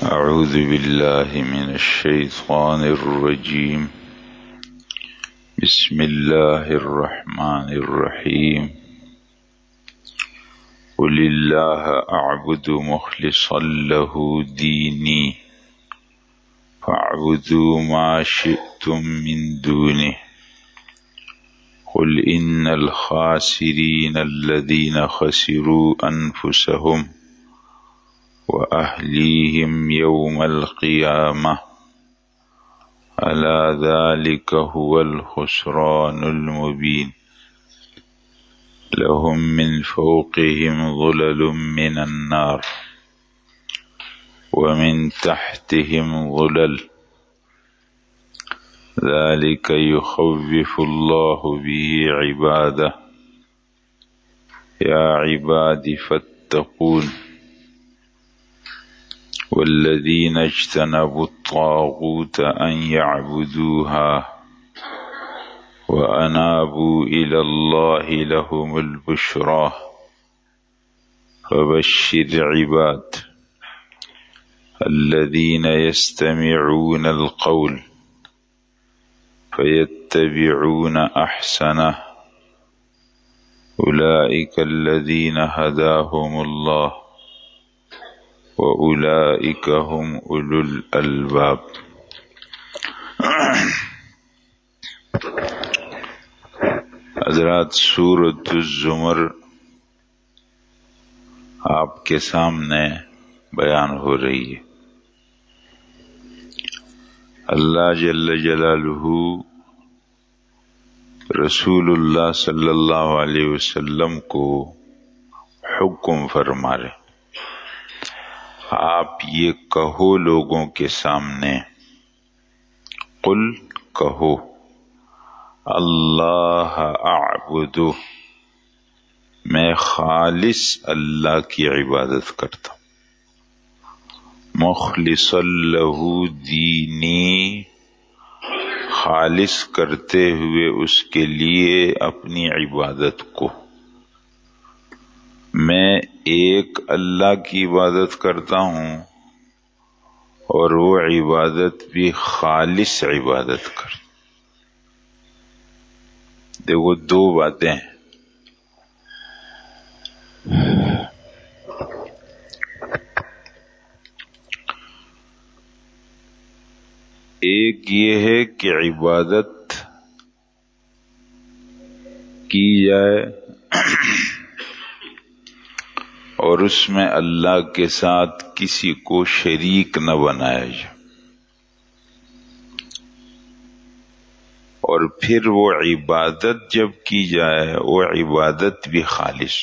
أعوذ بالله من الشيطان الرجيم. بسم الله الرحمن الرحيم. قل الله أعبد مخلصا له ديني فاعبدوا ما شئتم من دونه قل إن الخاسرين الذين خسروا أنفسهم وأهليهم يوم القيامة ألا ذلك هو الخسران المبين. لهم من فوقهم ظلل من النار ومن تحتهم ظلل ذلك يخوف الله به عباده يا عباد فاتقون. والذين اجتنبوا الطاغوت أن يعبدوها وأنابوا إلى الله لهم البشرى فبشر عباد الذين يستمعون القول فيتبعون أحسنه أولئك الذين هداهم الله وَأُولَئِكَ هُمْ أُولُو الْأَلْبَابِ. حضرات، سورۃ الزمر آپ کے سامنے بیان ہو رہی ہے۔ اللہ جل جلالہ رسول اللہ صلی اللہ علیہ وسلم کو حکم فرما رہے، آپ یہ کہو لوگوں کے سامنے، قل کہو، اللہ اعبد، میں خالص اللہ کی عبادت کرتا ہوں، مخلصا لہ دینی، خالص کرتے ہوئے اس کے لیے اپنی عبادت کو۔ میں ایک اللہ کی عبادت کرتا ہوں اور وہ عبادت بھی خالص عبادت کرتا۔ دیکھو، دو باتیں ہیں۔ ایک یہ ہے کہ عبادت کی جائے اور اس میں اللہ کے ساتھ کسی کو شریک نہ بنایا جائے، اور پھر وہ عبادت جب کی جائے وہ عبادت بھی خالص۔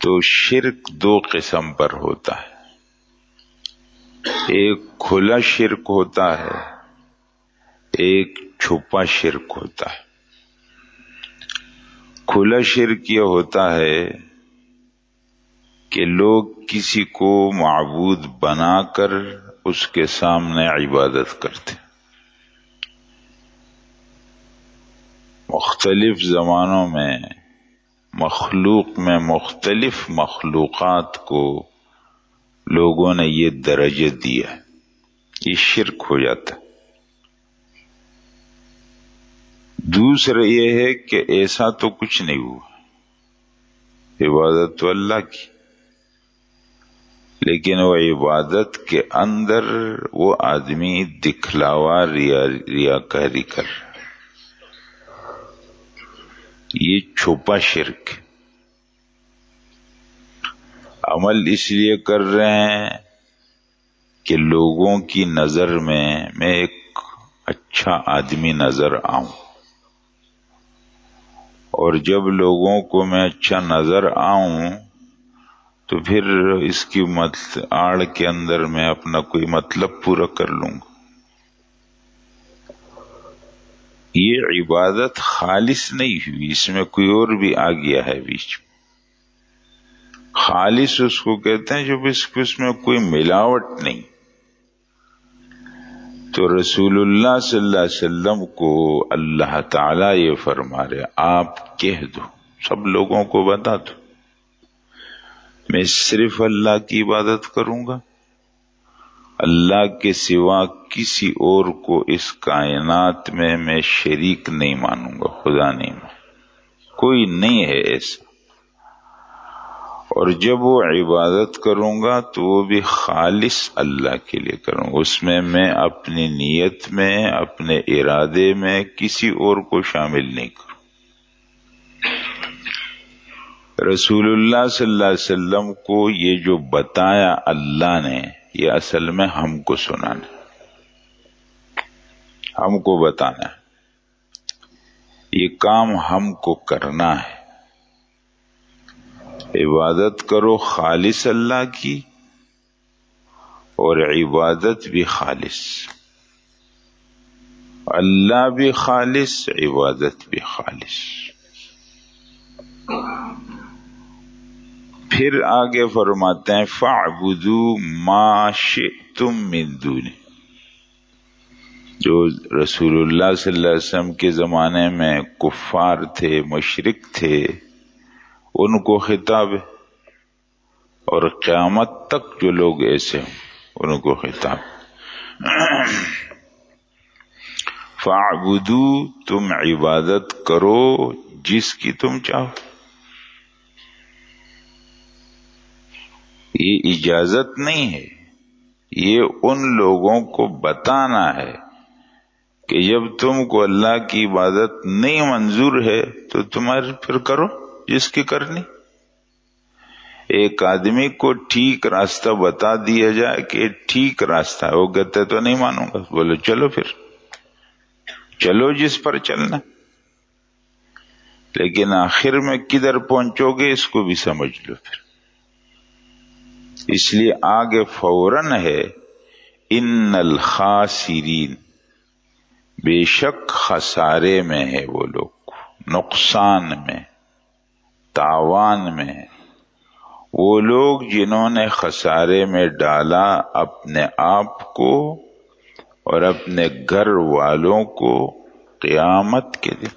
تو شرک دو قسم پر ہوتا ہے، ایک کھلا شرک ہوتا ہے، ایک چھپا شرک ہوتا ہے۔ کھلا شرک یہ ہوتا ہے کہ لوگ کسی کو معبود بنا کر اس کے سامنے عبادت کرتے۔ مختلف زمانوں میں مخلوق میں مختلف مخلوقات کو لوگوں نے یہ درجہ دیا، یہ شرک ہو جاتا ہے۔ دوسرا یہ ہے کہ ایسا تو کچھ نہیں ہوا، عبادت تو اللہ کی، لیکن وہ عبادت کے اندر وہ آدمی دکھلاوا ریاکاری کر رہا، یہ چھپا شرک۔ عمل اس لیے کر رہے ہیں کہ لوگوں کی نظر میں ایک اچھا آدمی نظر آؤں، اور جب لوگوں کو میں اچھا نظر آؤں تو پھر اس کی آڑ کے اندر میں اپنا کوئی مطلب پورا کر لوں گا۔ یہ عبادت خالص نہیں ہوئی، اس میں کوئی اور بھی آ گیا ہے بیچ میں۔ خالص اس کو کہتے ہیں جب اس میں کوئی ملاوٹ نہیں۔ تو رسول اللہ صلی اللہ علیہ وسلم کو اللہ تعالیٰ یہ فرما رہے، آپ کہہ دو، سب لوگوں کو بتا دو میں صرف اللہ کی عبادت کروں گا، اللہ کے سوا کسی اور کو اس کائنات میں شریک نہیں مانوں گا، خدا نہیں مانوں، کوئی نہیں ہے ایسا۔ اور جب وہ عبادت کروں گا تو وہ بھی خالص اللہ کے لیے کروں گا، اس میں اپنی نیت میں، اپنے ارادے میں کسی اور کو شامل نہیں کروں۔ رسول اللہ صلی اللہ علیہ وسلم کو یہ جو بتایا اللہ نے، یہ اصل میں ہم کو سنانا، ہم کو بتانا ہے، یہ کام ہم کو کرنا ہے۔ عبادت کرو خالص اللہ کی، اور عبادت بھی خالص، اللہ بھی خالص، عبادت بھی خالص۔ پھر آگے فرماتے ہیں فَاعْبُدُوا مَا شِئْتُم مِّن دُونِهِ۔ جو رسول اللہ صلی اللہ علیہ وسلم کے زمانے میں کفار تھے، مشرک تھے، ان کو خطاب ہے، اور قیامت تک جو لوگ ایسے ہوں ان کو خطاب۔ فَاعْبُدُوا، تم عبادت کرو جس کی تم چاہو۔ یہ اجازت نہیں ہے، یہ ان لوگوں کو بتانا ہے کہ جب تم کو اللہ کی عبادت نہیں منظور ہے تو تمہارے پھر کرو جس کی کرنی۔ ایک آدمی کو ٹھیک راستہ بتا دیا جائے کہ ٹھیک راستہ ہے، وہ کہتے تو نہیں مانوں گا، بولو چلو پھر، چلو جس پر چلنا، لیکن آخر میں کدھر پہنچو گے اس کو بھی سمجھ لو پھر۔ اس لیے آگے فوراً ہے ان الخاسرین، بے شک خسارے میں ہے وہ لوگ، نقصان میں، تاوان میں، وہ لوگ جنہوں نے خسارے میں ڈالا اپنے آپ کو اور اپنے گھر والوں کو قیامت کے دن۔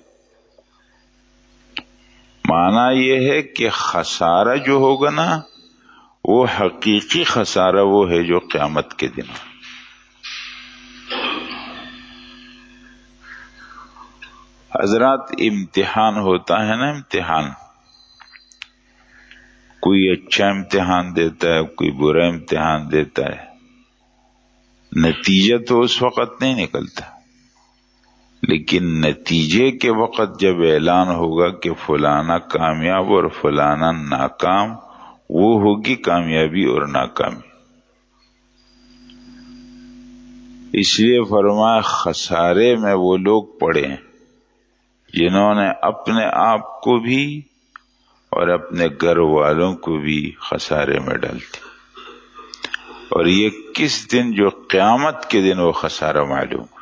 معنی یہ ہے کہ خسارہ جو ہوگا نا، وہ حقیقی خسارہ وہ ہے جو قیامت کے دن۔ حضرات امتحان ہوتا ہے نا، امتحان، کوئی اچھا امتحان دیتا ہے، کوئی برا امتحان دیتا ہے، نتیجہ تو اس وقت نہیں نکلتا، لیکن نتیجے کے وقت جب اعلان ہوگا کہ فلانا کامیاب اور فلانا ناکام، وہ ہوگی کامیابی اور ناکامی۔ اس لیے فرمایا خسارے میں وہ لوگ پڑے ہیں جنہوں نے اپنے آپ کو بھی اور اپنے گھر والوں کو بھی خسارے میں ڈال دیا۔ اور یہ کس دن؟ جو قیامت کے دن وہ خسارہ معلوم۔